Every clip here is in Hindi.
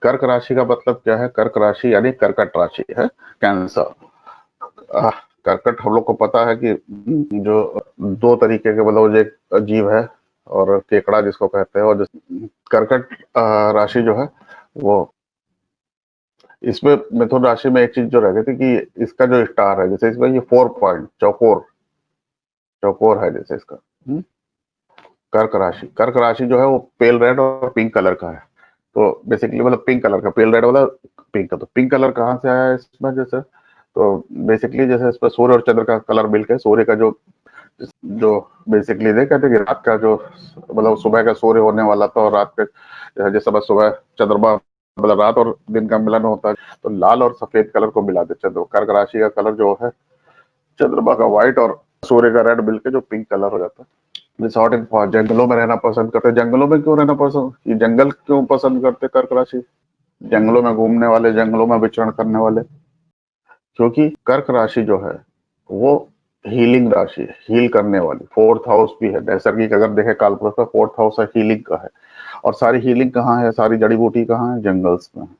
कर्क राशि का मतलब क्या है? कर्क राशि यानी कर्कट राशि है, कैंसर। आह, कर्कट हम लोग को पता है कि जो दो तरीके के मतलब एक जीव है और केकड़ा जिसको कहते हैं, और कर्कट राशि जो है वो, इसमें मिथुन राशि में एक चीज जो रह गई थी कि इसका जो स्टार है, जैसे इसमें ये 4 पॉइंट चौकोर चौकोर है जैसे इसका। कर्क राशि जो है वो पेल रेड और पिंक कलर का है। तो बेसिकली मतलब पिंक कलर का, पेल रेड वाला पिंक का, तो पिंक कलर कहाँ से आया है इसमें? जैसे तो बेसिकली जैसे इस पर सूर्य और चंद्र का कलर मिलकर, सूर्य का जो जो बेसिकली देख कहते हैं कि रात का जो मतलब सुबह का सूर्य होने वाला था और रात के जैसे बस सुबह चंद्रमा मतलब रात और दिन का मिलन होता है, तो लाल और सफेद कलर को मिला दे चंद्र। कर्क राशि का कलर जो है चंद्रमा का व्हाइट और सूर्य का रेड मिलकर जो पिंक कलर हो जाता है। शॉर्ट एंड फॉर जंगलों में रहना पसंद करते हैं। जंगलों में क्यों रहना पसंद, ये जंगल क्यों पसंद करते कर्क राशि? जंगलों में घूमने वाले, जंगलों में विचरण करने वाले, क्योंकि कर्क राशि जो है वो हीलिंग राशि है, हील करने वाली। फोर्थ हाउस भी है नैसर्गिक, अगर देखे कालपुरुष का फोर्थ हाउस है हीलिंग का है। और सारी हीलिंग कहाँ है, सारी जड़ी बूटी कहाँ है? जंगल्स में है,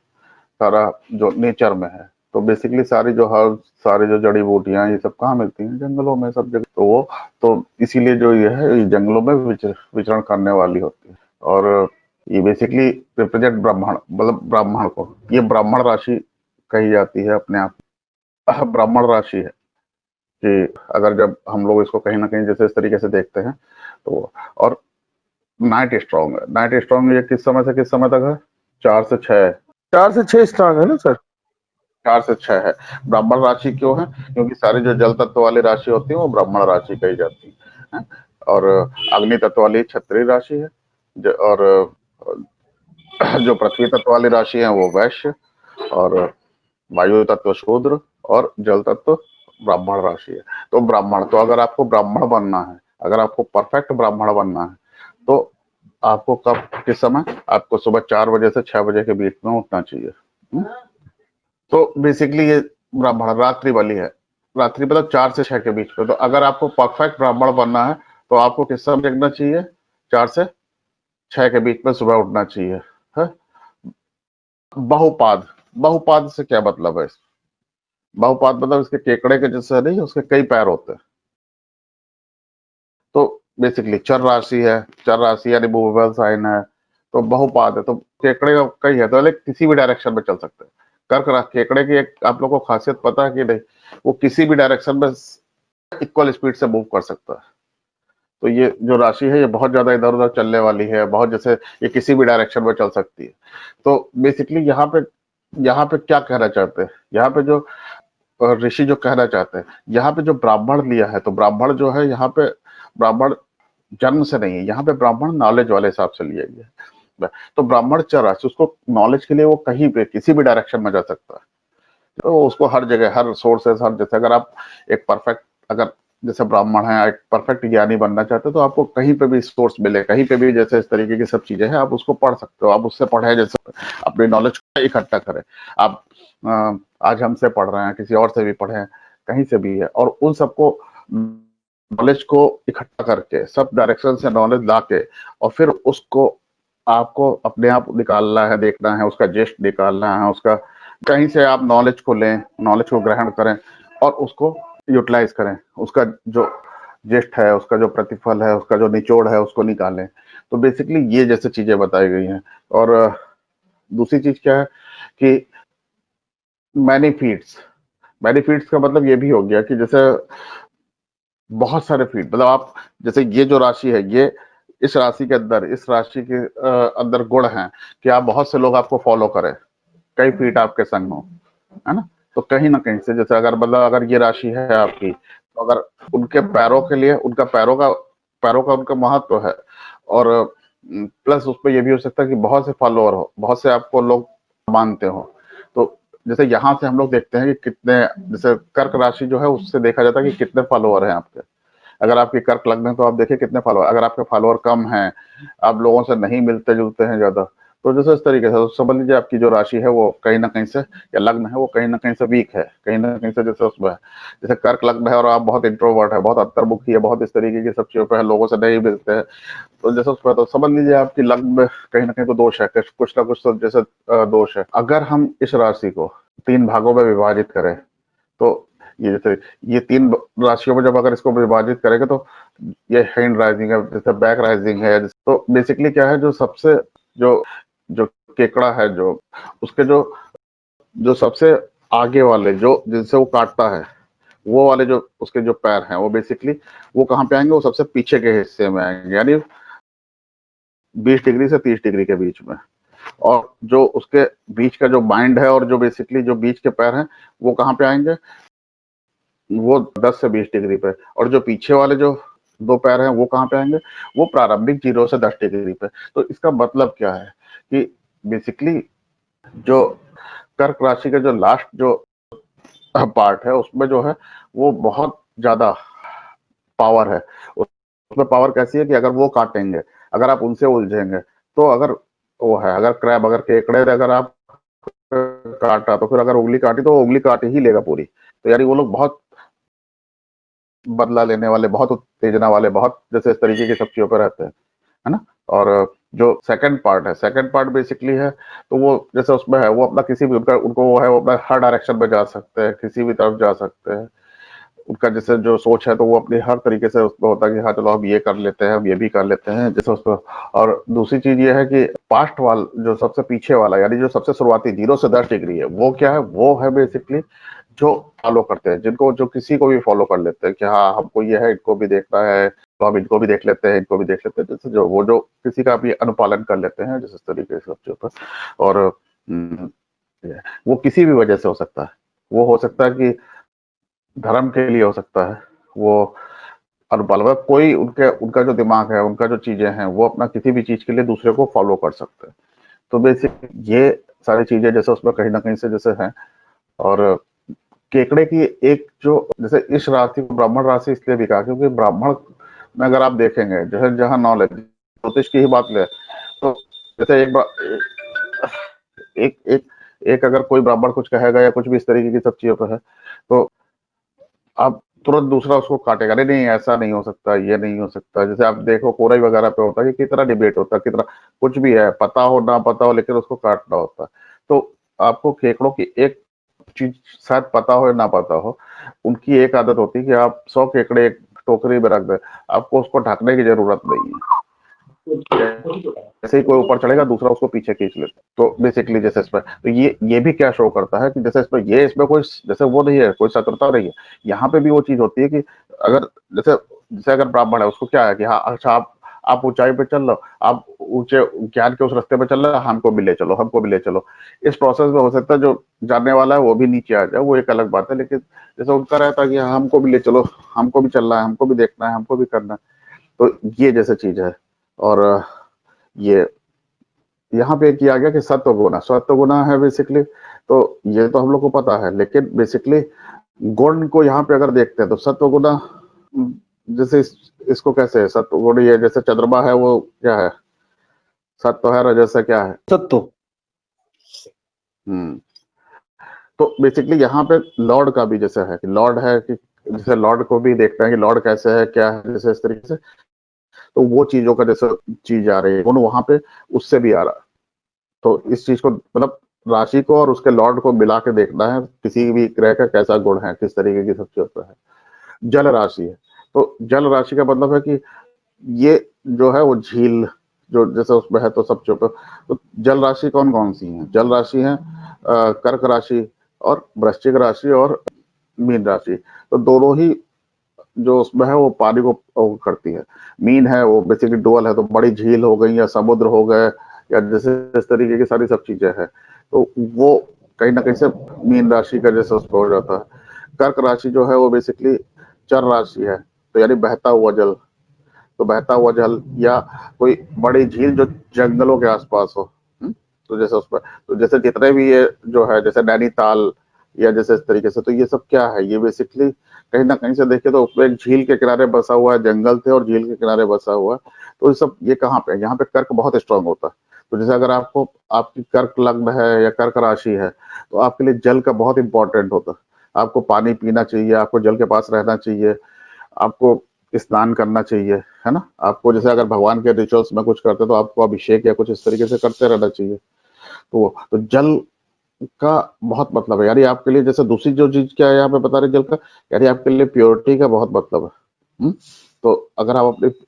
सारा जो नेचर में है। तो बेसिकली सारी जो हर्ब, सारी जो जड़ी बूटियां, ये सब कहाँ मिलती हैं? जंगलों में, सब जगह। तो वो तो इसीलिए जो ये है, ये जंगलों में विचरण करने वाली होती है। और ये बेसिकली रिप्रेजेंट ब्राह्मण, मतलब ब्राह्मण को, ये ब्राह्मण राशि कही जाती है अपने आप। ब्राह्मण राशि है कि अगर जब हम लोग इसको कहीं ना कहीं जैसे इस तरीके से देखते हैं तो। और नाइट स्ट्रॉन्ग ये किस समय से किस समय तक है? 4 से 6। 4 से 6 स्ट्रांग है ना सर? 4 से 6 है। ब्राह्मण राशि क्यों है? क्योंकि सारी जो जल तत्व वाली राशि होती है वो ब्राह्मण राशि कही जाती है। और अग्नि तत्व वाली क्षत्रिय राशि है, और जो पृथ्वी तत्व वाली राशि है वो वैश्य, और वायु तत्व शूद्र, और जल तत्व ब्राह्मण राशि है। तो ब्राह्मण, तो अगर आपको ब्राह्मण बनना है, अगर आपको परफेक्ट ब्राह्मण बनना है, तो आपको कब, किस समय? आपको सुबह 4 बजे से 6 बजे के बीच में उठना चाहिए। तो बेसिकली ये ब्राह्मण रात्रि वाली है, रात्रि मतलब 4 से 6 के बीच में। तो अगर आपको परफेक्ट ब्राह्मण बनना है तो आपको किस समय जगना चाहिए? 4 से 6 के बीच में सुबह उठना चाहिए, है? बहुपाद, बहुपाद से क्या मतलब है? बहुपाद मतलब इसके केकड़े के जैसे नहीं, उसके कई पैर होते हैं। तो बेसिकली चर राशि है, चर राशि यानी मूवेबल साइन है, तो बहुपाद है, तो केकड़े का कई है, तो किसी भी डायरेक्शन में चल सकते हैं। केकड़े की एक आप लोग को खासियत पता है कि नहीं? वो किसी भी डायरेक्शन में इक्वल स्पीड से मूव कर सकता है। तो ये जो राशि है ये बहुत ज्यादा इधर उधर चलने वाली है, बहुत, जैसे ये किसी भी डायरेक्शन में चल सकती है। तो बेसिकली यहाँ पे क्या कहना चाहते हैं, यहाँ पे जो ऋषि जो कहना चाहते हैं, यहाँ पे जो ब्राह्मण लिया है, तो ब्राह्मण जो है यहाँ पे, ब्राह्मण जन्म से नहीं है, यहाँ पे ब्राह्मण नॉलेज वाले हिसाब से लिया गया है। तो ब्राह्मण चर राशि, उसको नॉलेज के लिए वो कहीं पे किसी भी डायरेक्शन में जा सकता है। तो उसको हर जगह, हर सोर्सेस, हर, जैसे अगर आप एक परफेक्ट, अगर जैसे ब्राह्मण है, एक परफेक्ट ज्ञानी बनना चाहते हो, तो आपको कहीं पे भी सोर्स मिले, कहीं पे भी जैसे इस तरीके की सब चीजें हैं, आप उसको पढ़ सकते हो, आप उससे पढ़े, जैसे अपनी नॉलेज को इकट्ठा करें। आप आज हमसे पढ़ रहे हैं, किसी और से भी पढ़े, कहीं से भी है, और उन सबको नॉलेज को इकट्ठा करके, सब डायरेक्शन से नॉलेज ला के, और फिर उसको आपको अपने आप निकालना है, देखना है, उसका जेस्ट निकालना है, उसका कहीं से आप नॉलेज को लें, नॉलेज को ग्रहण करें और उसको यूटिलाइज करें, उसका जो जेस्ट है, उसका जो प्रतिफल है, उसका जो निचोड़ है, उसको निकालें। तो बेसिकली ये जैसे चीजें बताई गई हैं। और दूसरी चीज क्या है कि बेनिफिट्स, बेनिफिट्स का मतलब ये भी हो गया कि जैसे बहुत सारे फीट, मतलब आप, जैसे ये जो राशि है, ये इस राशि के अंदर, इस राशि के अंदर गुण हैं कि आप, बहुत से लोग आपको फॉलो करें, कई फीट आपके संग हो, है ना? तो कहीं ना कहीं से, जैसे अगर मतलब अगर ये राशि है आपकी, तो अगर उनके पैरों के लिए, उनका पैरों का उनका महत्व है। और प्लस उसपे ये भी हो सकता है कि बहुत से फॉलोअर हो, बहुत से आपको लोग मानते हो। तो जैसे यहाँ से हम लोग देखते हैं कि कितने, जैसे कर्क राशि जो है उससे देखा जाता है कि कितने फॉलोअर हैं आपके। अगर आपकी कर्क लग्न है तो आप देखिए कितने फॉलोअर, अगर आपके फॉलोअर कम हैं, आप लोगों से नहीं मिलते जुलते हैं ज्यादा, तो जैसे इस तरीके से तो समझ लीजिए आपकी जो राशि है वो कहीं ना कहीं से, या लग्न है वो कहीं ना कहीं से वीक है, कहीं ना कहीं से जैसे उसमें जैसे कर्क लग्न है और आप बहुत इंट्रोवर्ट है, बहुत अंतर्मुखी है, बहुत इस तरीके की सब चीजों पे है, लोगों से नहीं मिलते हैं, तो जैसे उसमें तो समझ लीजिए आपकी लग्न में कहीं ना कहीं तो दोष है, कुछ ना कुछ तो जैसे दोष है। अगर हम इस राशि को 3 भागों में विभाजित करें तो ये जैसे ये 3 राशियों में जब अगर इसको विभाजित करेंगे तो ये हैंड राइजिंग है, जैसे बैक राइजिंग है, तो बेसिकली क्या है, जो सबसे जो जो केकड़ा है, जो उसके जो जो सबसे आगे वाले जो जिनसे वो काटता है, वो वाले जो उसके जो पैर हैं वो बेसिकली वो कहाँ पे आएंगे, वो सबसे पीछे के हिस्से में आएंगे, यानी 20 डिग्री से 30 डिग्री के बीच में। और जो उसके बीच का जो माइंड है और जो बेसिकली जो बीच के पैर हैं वो कहाँ पे आएंगे, वो 10 से 20 डिग्री पे। और जो पीछे वाले जो 2 पैर हैं वो कहाँ पे आएंगे, वो प्रारंभिक 0 से 10 डिग्री पे। तो इसका मतलब क्या है कि बेसिकली जो कर्क राशि का जो लास्ट जो पार्ट है उसमें जो है वो बहुत ज्यादा पावर है। उसमें पावर कैसी है कि अगर वो काटेंगे, अगर आप उनसे उलझेंगे, तो अगर वो है, अगर क्रैब, अगर केकड़े अगर आप काटा तो फिर अगर उंगली काटी तो वो उंगली काट ही लेगा पूरी। तो यानी वो लोग बहुत बदला लेने वाले, बहुत उत्तेजना वाले, बहुत जैसे इस तरीके की सब चीजों पर रहते हैं, है ना। और जो सेकंड पार्ट है, सेकंड पार्ट बेसिकली है, तो वो जैसे उसमें है वो अपना किसी भी उनका उनको वो है, वो अपना हर डायरेक्शन में जा सकते हैं, किसी भी तरफ जा सकते हैं। उनका जैसे जो सोच है तो वो अपनी हर तरीके से उसमें होता है कि हाँ चलो हम ये कर लेते हैं, हम ये भी कर लेते हैं, जैसे उसमें। और दूसरी चीज ये है कि पास्ट वाल जो सबसे पीछे वाला, यानी जो सबसे शुरुआती 0 से 10 डिग्री है, वो क्या है, वो है बेसिकली जो फॉलो करते हैं, जिनको जो किसी को भी फॉलो कर लेते हैं कि हाँ हमको ये है, इनको भी देखना है, तो हम इनको भी देख लेते हैं, इनको भी देख लेते हैं, जैसे जो वो जो किसी का भी अनुपालन कर लेते हैं, जैसे इस तरीके से सब चीजों पर। और वो किसी भी वजह से हो सकता है, वो हो सकता है कि धर्म के लिए हो सकता है, वो अनुपालन मतलब कोई उनके उनका जो दिमाग है, उनका जो चीजें हैं, वो अपना किसी भी चीज के लिए दूसरे को फॉलो कर सकते हैं। तो बेसिक ये सारी चीजें जैसे उसमें कहीं ना कहीं से जैसे हैं। और केकड़े की एक जो जैसे इस राशि को ब्राह्मण राशि इसलिए भी कहा क्योंकि ब्राह्मण में अगर आप देखेंगे, जैसे जहाँ नॉलेज ज्योतिष की ही बात ले, तो जैसे एक एक एक अगर कोई ब्राह्मण कुछ कहेगा या कुछ भी इस तरीके की सब चीजों पर है, तो आप तुरंत दूसरा उसको काटेगा, नहीं नहीं ऐसा नहीं हो सकता, ये नहीं हो सकता। जैसे आप देखो कोरई वगैरह पे होता है कि कितना डिबेट होता है, कितना कुछ भी है, पता हो ना पता हो, लेकिन उसको काटना होता है। तो आपको केकड़ों की एक चीज शायद पता हो या ना पता हो, उनकी एक आदत होती है कि आप 100 केकड़े एक टोकरी में रख दें, आपको उसको ढकने की जरूरत नहीं है। जैसे ही कोई ऊपर चढ़ेगा दूसरा उसको पीछे खींच लेता है। तो बेसिकली जैसे इसमें तो ये भी क्या शो करता है कि जैसे इसमें कोई जैसे वो नहीं है, कोई शत्रुता नहीं है। यहाँ पे भी वो चीज होती है कि अगर जैसे जैसे अगर ब्राह्मण है उसको क्या है कि हाँ अच्छा आप ऊंचाई पे चल लो, आप ऊंचे ज्ञान के उस रास्ते पे चल रहे हो, हमको भी ले चलो, हमको भी ले चलो। इस प्रोसेस में हो सकता है जो जानने वाला है वो भी नीचे आ जाए, वो एक अलग बात है। लेकिन जैसे उनका रहता है कि हाँ हमको भी ले चलो, हमको भी चलना है, हमको भी देखना है, हमको भी करना है। तो ये जैसे चीज है। और ये यहाँ पे किया गया कि सत्व गुना है बेसिकली। तो ये तो हम लोग को पता है, लेकिन बेसिकली गुण को यहाँ पे अगर देखते हैं तो सत्व गुना जैसे इसको कैसे है, सत्व गुण ये जैसे चंद्रमा है वो क्या है, सत्व है, रजस है, क्या है। सत्तो। हम्म। तो बेसिकली यहाँ पे लॉर्ड का भी जैसे है कि लॉर्ड है कि जैसे लॉर्ड को भी देखते हैं कि लॉर्ड कैसे है, क्या है, जैसे इस तरीके से। तो वो चीजों का जैसे चीज आ रही है गुण वहां पे, उससे भी आ रहा है। तो इस चीज को मतलब राशि को और उसके लॉर्ड को मिला के देखना है, किसी भी ग्रह का कैसा गुण है, किस तरीके की सब चीज है। जल राशि है, तो जल राशि का मतलब है कि ये जो है वो झील जो जैसे उसमें है, तो सब चीजों पर। तो जल राशि कौन कौन सी है, जल राशि है कर्क राशि और वृश्चिक राशि और मीन राशि। तो दोनों ही जो उसमें है वो पानी को वो करती है। मीन है वो बेसिकली डुअल है, तो बड़ी झील हो गई या समुद्र हो गए, या जैसे इस तरीके की सारी सब चीजें हैं, तो वो कहीं ना कहीं से मीन राशि का जैसे उसको हो जाता है। कर्क राशि जो है वो बेसिकली चर राशि है, तो यानी बहता हुआ जल। तो बहता हुआ जल या कोई बड़ी झील जो जंगलों के आसपास हो। तो जैसे उसमें तो जैसे जितने भी ये जो है जैसे नैनीताल या जैसे इस तरीके से, तो ये सब क्या है, ये बेसिकली कहीं ना कहीं से देखे तो उसमें एक झील के किनारे बसा हुआ है, जंगल थे और झील के किनारे बसा हुआ है। तो ये सब ये कहाँ पे है, यहाँ पे कर्क बहुत स्ट्रांग होता है। तो जैसे अगर आपको आपकी कर्क लग्न है या कर्क राशि है, तो आपके लिए जल का बहुत इंपॉर्टेंट होता है। आपको पानी पीना चाहिए, आपको जल के पास रहना चाहिए, आपको स्नान करना चाहिए, है ना? आपको जैसे अगर भगवान के रिचुअल्स में कुछ करते हैं तो आपको अभिषेक या कुछ इस तरीके से करते रहना चाहिए। तो जल का बहुत मतलब है, यानी आपके लिए जैसे दूसरी जो चीज क्या है यहाँ पे बता रहे जल का, यानी आपके लिए प्योरिटी का बहुत मतलब है। हम्म? तो अगर आप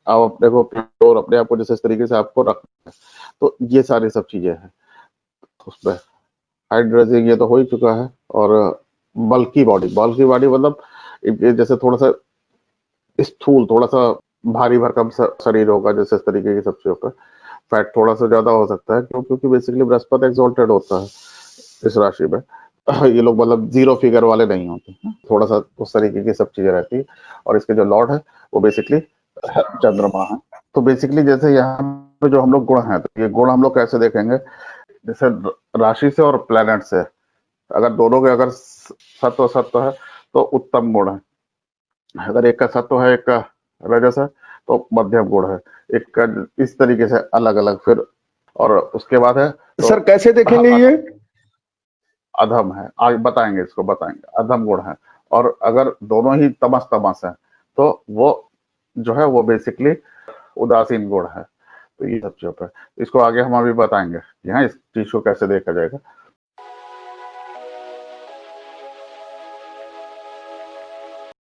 अपने को प्योर, अपने आप को जैसे इस तरीके से आपको रखना है, तो ये सारी सब चीजें हैं। तो उसमें हाइड्रेजिंग ये तो हो ही चुका है। और बल्की बॉडी मतलब ये जैसे थोड़ा सा स्थूल, थोड़ा सा भारी भरकम शरीर होगा, जैसे इस तरीके की सब चीजों पर फैट थोड़ा सा ज्यादा हो सकता है, क्योंकि बेसिकली बृहस्पति एक्सॉल्टेड होता है इस राशि में। ये लोग मतलब जीरो फिगर वाले नहीं होते हैं, थोड़ा सा उस तरीके की सब चीजें रहती है। और इसके जो लॉर्ड है वो बेसिकली चंद्रमा है। तो बेसिकली जैसे यहाँ पे जो हम लोग गुण हैं, तो ये गुण हम लोग कैसे देखेंगे, जैसे राशि से और प्लेनेट से अगर दोनों के अगर सत्व सत्व है तो उत्तम गुण है। अगर एक का सत्व है, एक का रजस है, तो मध्यम गुण है। एक का इस तरीके से अलग अलग फिर। और उसके बाद है तो सर कैसे देखेंगे ये? अधम है, आज बताएंगे, इसको बताएंगे, अधम गुण है। और अगर दोनों ही तमस तमस है तो वो जो है वो बेसिकली उदासीन गुण है। तो ये सब चीज है, इसको आगे हम अभी बताएंगे कि हाँ इस चीज को कैसे देखा जाएगा।